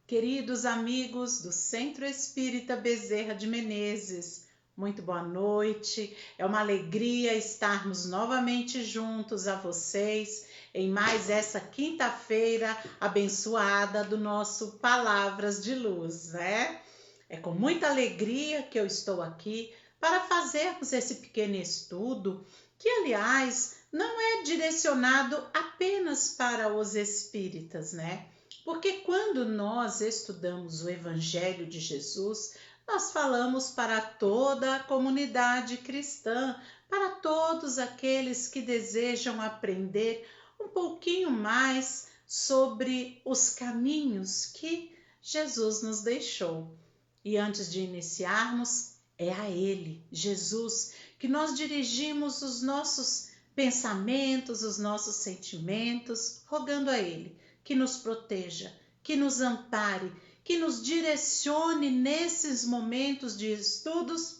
Queridos amigos do Centro Espírita Bezerra de Menezes, muito boa noite. É uma alegria estarmos novamente juntos a vocês em mais essa quinta-feira abençoada do nosso Palavras de Luz, né? É com muita alegria que eu estou aqui para fazermos esse pequeno estudo, que, aliás, não é direcionado apenas para os espíritas, né? Porque quando nós estudamos o Evangelho de Jesus, nós falamos para toda a comunidade cristã, para todos aqueles que desejam aprender um pouquinho mais sobre os caminhos que Jesus nos deixou. E antes de iniciarmos, é a Ele, Jesus, que nós dirigimos os nossos pensamentos, os nossos sentimentos, rogando a Ele que nos proteja, que nos ampare, que nos direcione nesses momentos de estudos,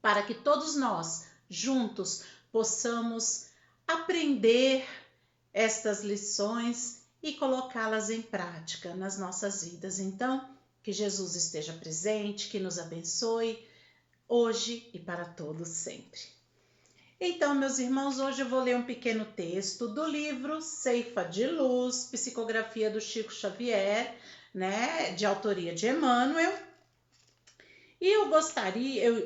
para que todos nós, juntos, possamos aprender estas lições e colocá-las em prática nas nossas vidas. Então, que Jesus esteja presente, que nos abençoe hoje e para todos sempre. Então, meus irmãos, hoje eu vou ler um pequeno texto do livro Ceifa de Luz, psicografia do Chico Xavier, né, de autoria de Emmanuel. E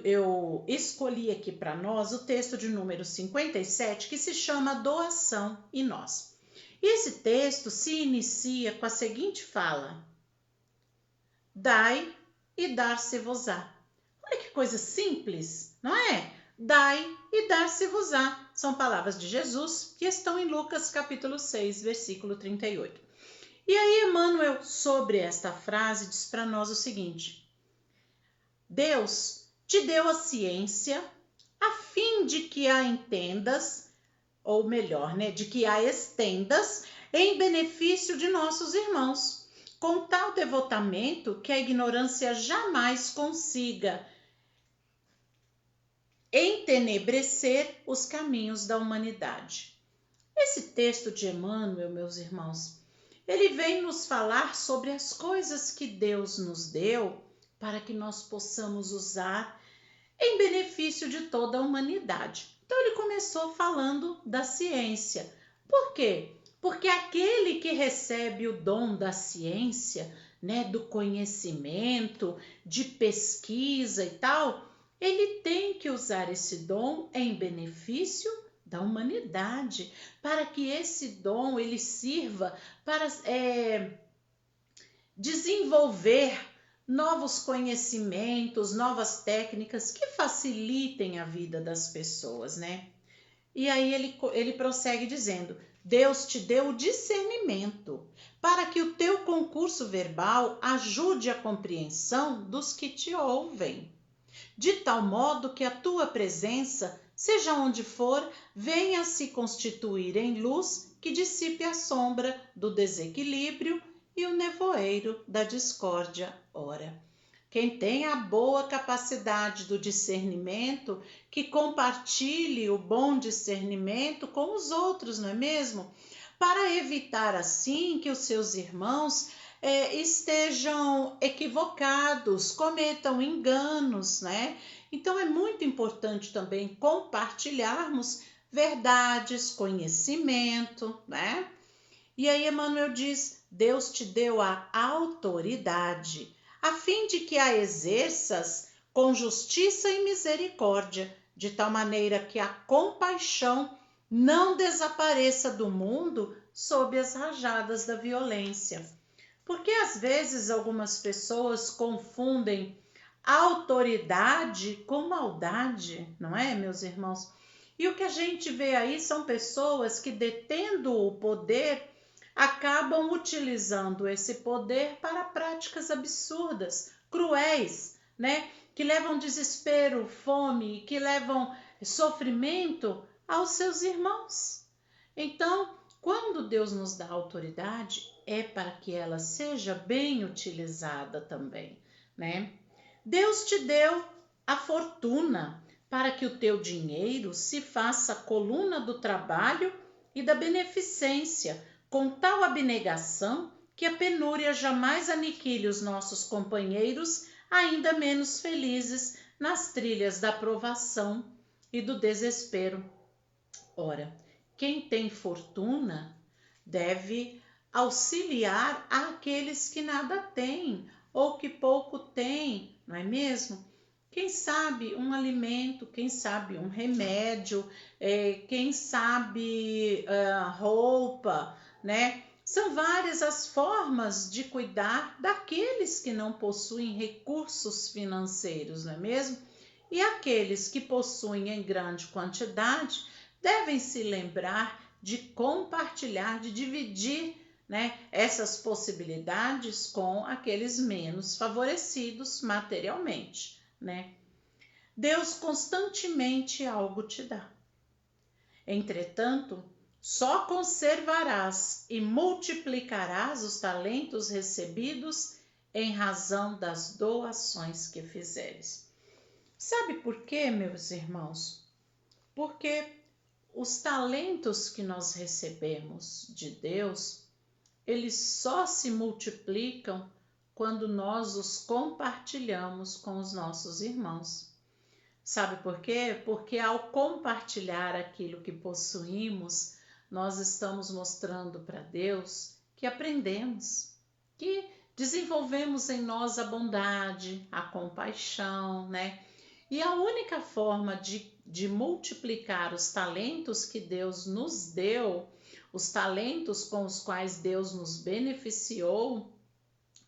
eu escolhi aqui para nós o texto de número 57, que se chama Doação e Nós. E esse texto se inicia com a seguinte fala: Dai e dar-se-vos-á. Olha que coisa simples, não é? Dai e dar-se-vos-á. São palavras de Jesus que estão em Lucas capítulo 6, versículo 38. E aí Emmanuel, sobre esta frase, diz para nós o seguinte: Deus te deu a ciência a fim de que a entendas, ou melhor, né, de que a estendas em benefício de nossos irmãos, com tal devotamento que a ignorância jamais consiga entenebrecer os caminhos da humanidade. Esse texto de Emmanuel, meus irmãos, ele vem nos falar sobre as coisas que Deus nos deu para que nós possamos usar em benefício de toda a humanidade. Então ele começou falando da ciência. Por quê? Porque aquele que recebe o dom da ciência, né, do conhecimento, de pesquisa e tal, ele tem que usar esse dom em benefício da humanidade, para que esse dom ele sirva para desenvolver novos conhecimentos, novas técnicas que facilitem a vida das pessoas, né? E aí ele prossegue dizendo: Deus te deu o discernimento para que o teu concurso verbal ajude a compreensão dos que te ouvem, de tal modo que a tua presença, seja onde for, venha se constituir em luz que dissipe a sombra do desequilíbrio e o nevoeiro da discórdia. Ora, quem tem a boa capacidade do discernimento, que compartilhe o bom discernimento com os outros, não é mesmo? Para evitar assim que os seus irmãos estejam equivocados, cometam enganos, né? Então é muito importante também compartilharmos verdades, conhecimento, né? E aí Emmanuel diz: Deus te deu a autoridade, a fim de que a exerças com justiça e misericórdia, de tal maneira que a compaixão não desapareça do mundo sob as rajadas da violência. Porque às vezes algumas pessoas confundem autoridade com maldade, não é, meus irmãos? E o que a gente vê aí são pessoas que, detendo o poder, acabam utilizando esse poder para práticas absurdas, cruéis, né? Que levam desespero, fome, que levam sofrimento aos seus irmãos. Então, quando Deus nos dá autoridade, é para que ela seja bem utilizada também, né? Deus te deu a fortuna para que o teu dinheiro se faça coluna do trabalho e da beneficência, com tal abnegação que a penúria jamais aniquile os nossos companheiros, ainda menos felizes, nas trilhas da provação e do desespero. Ora, quem tem fortuna deve auxiliar aqueles que nada têm ou que pouco têm, não é mesmo? Quem sabe um alimento, quem sabe um remédio, quem sabe roupa, né? São várias as formas de cuidar daqueles que não possuem recursos financeiros, não é mesmo? E aqueles que possuem em grande quantidade devem se lembrar de compartilhar, de dividir, né, essas possibilidades com aqueles menos favorecidos materialmente, né? Deus constantemente algo te dá. Entretanto, só conservarás e multiplicarás os talentos recebidos em razão das doações que fizeres. Sabe por quê, meus irmãos? Porque os talentos que nós recebemos de Deus, eles só se multiplicam quando nós os compartilhamos com os nossos irmãos. Sabe por quê? Porque ao compartilhar aquilo que possuímos, nós estamos mostrando para Deus que aprendemos, que desenvolvemos em nós a bondade, a compaixão, né? E a única forma de multiplicar os talentos que Deus nos deu, os talentos com os quais Deus nos beneficiou,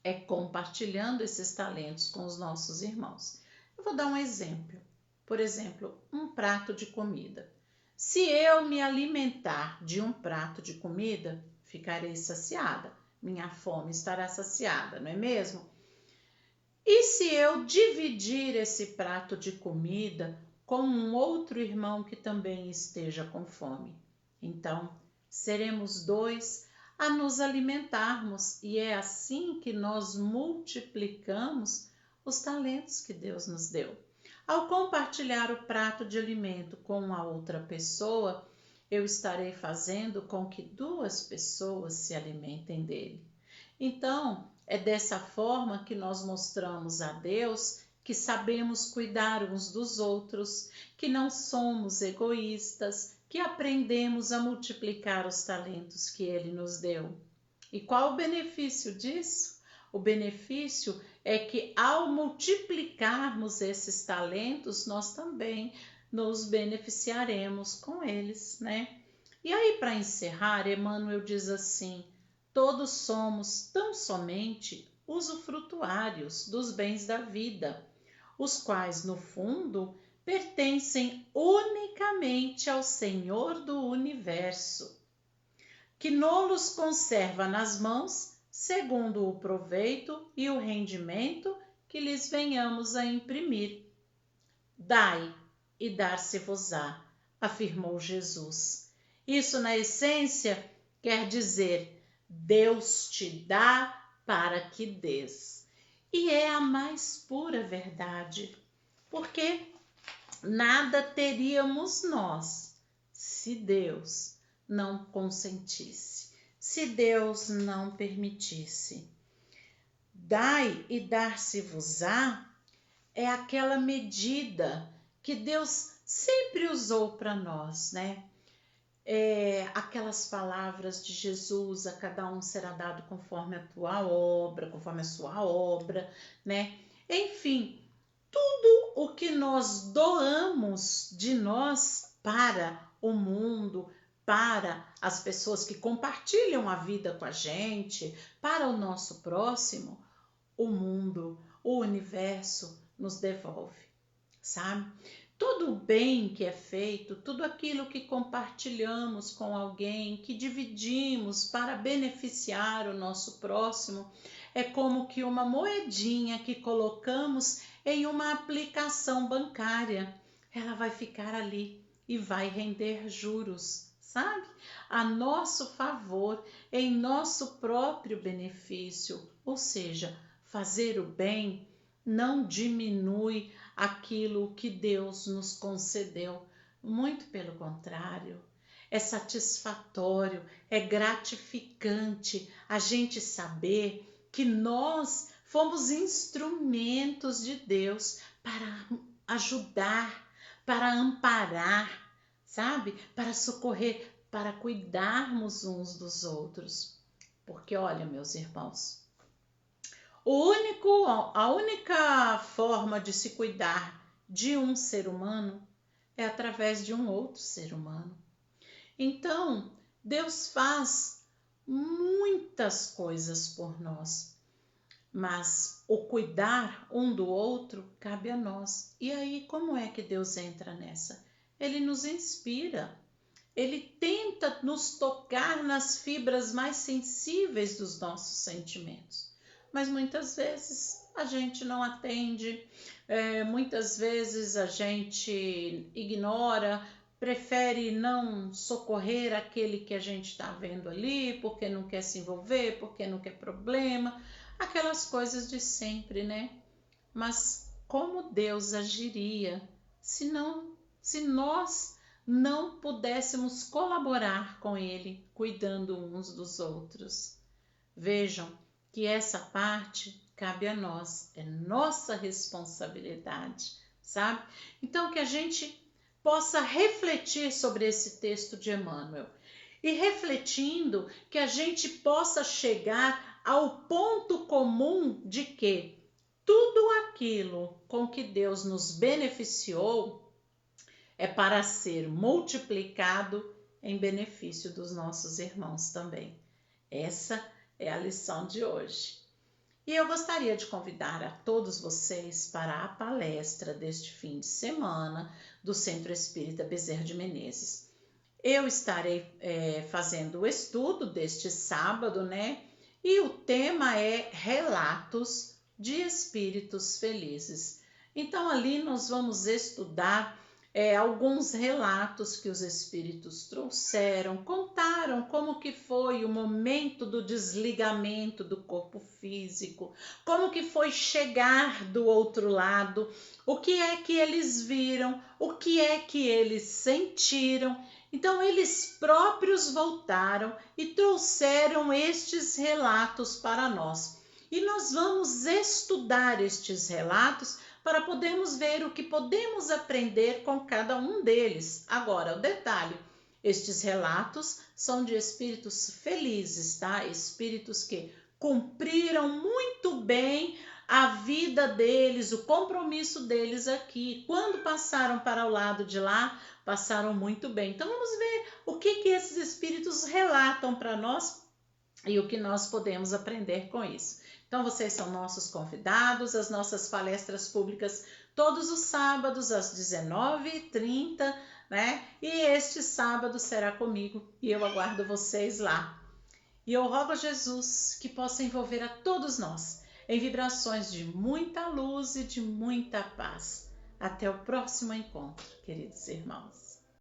é compartilhando esses talentos com os nossos irmãos. Eu vou dar um exemplo. Por exemplo, um prato de comida. Se eu me alimentar de um prato de comida, ficarei saciada. Minha fome estará saciada, não é mesmo? E se eu dividir esse prato de comida com um outro irmão que também esteja com fome? Então, seremos dois a nos alimentarmos, e é assim que nós multiplicamos os talentos que Deus nos deu. Ao compartilhar o prato de alimento com a outra pessoa, eu estarei fazendo com que duas pessoas se alimentem dele. Então, é dessa forma que nós mostramos a Deus que sabemos cuidar uns dos outros, que não somos egoístas, que aprendemos a multiplicar os talentos que Ele nos deu. E qual o benefício disso? O benefício é que ao multiplicarmos esses talentos, nós também nos beneficiaremos com eles, né? E aí, para encerrar, Emmanuel diz assim: todos somos tão somente usufrutuários dos bens da vida, os quais, no fundo, pertencem unicamente ao Senhor do Universo, que nos conserva nas mãos segundo o proveito e o rendimento que lhes venhamos a imprimir. Dai e dar-se-vos-á, afirmou Jesus. Isso, na essência, quer dizer: Deus te dá para que dês. E é a mais pura verdade, porque nada teríamos nós se Deus não consentisse, se Deus não permitisse. Dai e dar-se-vos-á é aquela medida que Deus sempre usou para nós, né? Aquelas palavras de Jesus: a cada um será dado conforme a tua obra, conforme a sua obra, né? Enfim, tudo o que nós doamos de nós para o mundo, para as pessoas que compartilham a vida com a gente, para o nosso próximo, o mundo, o universo nos devolve, sabe? Todo o bem que é feito, tudo aquilo que compartilhamos com alguém, que dividimos para beneficiar o nosso próximo, é como que uma moedinha que colocamos em uma aplicação bancária. Ela vai ficar ali e vai render juros, sabe? A nosso favor, em nosso próprio benefício. Ou seja, fazer o bem não diminui aquilo que Deus nos concedeu. Muito pelo contrário, É satisfatório, é gratificante a gente saber que nós fomos instrumentos de Deus para ajudar, para amparar, sabe? Para socorrer, para cuidarmos uns dos outros. Porque olha, meus irmãos, a única forma de se cuidar de um ser humano é através de um outro ser humano. Então, Deus faz muitas coisas por nós, mas o cuidar um do outro cabe a nós. E aí, como é que Deus entra nessa? Ele nos inspira, ele tenta nos tocar nas fibras mais sensíveis dos nossos sentimentos. Mas muitas vezes a gente não atende, muitas vezes a gente ignora, prefere não socorrer aquele que a gente está vendo ali, porque não quer se envolver, porque não quer problema, aquelas coisas de sempre, né? Mas como Deus agiria se nós não pudéssemos colaborar com Ele, cuidando uns dos outros? Vejam que essa parte cabe a nós, é nossa responsabilidade, sabe? Então, que a gente possa refletir sobre esse texto de Emmanuel e, refletindo, que a gente possa chegar ao ponto comum de que tudo aquilo com que Deus nos beneficiou é para ser multiplicado em benefício dos nossos irmãos também. Essa é a lição de hoje. E eu gostaria de convidar a todos vocês para a palestra deste fim de semana do Centro Espírita Bezerra de Menezes. Eu estarei fazendo o estudo deste sábado, né? E o tema é Relatos de Espíritos Felizes. Então, ali nós vamos estudar alguns relatos que os espíritos trouxeram, contaram como que foi o momento do desligamento do corpo físico, como que foi chegar do outro lado, o que é que eles viram, o que é que eles sentiram. Então eles próprios voltaram e trouxeram estes relatos para nós. E nós vamos estudar estes relatos para podermos ver o que podemos aprender com cada um deles. Agora, o detalhe, estes relatos são de espíritos felizes, tá? Espíritos que cumpriram muito bem a vida deles, o compromisso deles aqui. Quando passaram para o lado de lá, passaram muito bem. Então, vamos ver o que esses espíritos relatam para nós e o que nós podemos aprender com isso. Então, vocês são nossos convidados, as nossas palestras públicas todos os sábados às 19h30, né? E este sábado será comigo e eu aguardo vocês lá. E eu rogo a Jesus que possa envolver a todos nós em vibrações de muita luz e de muita paz. Até o próximo encontro, queridos irmãos.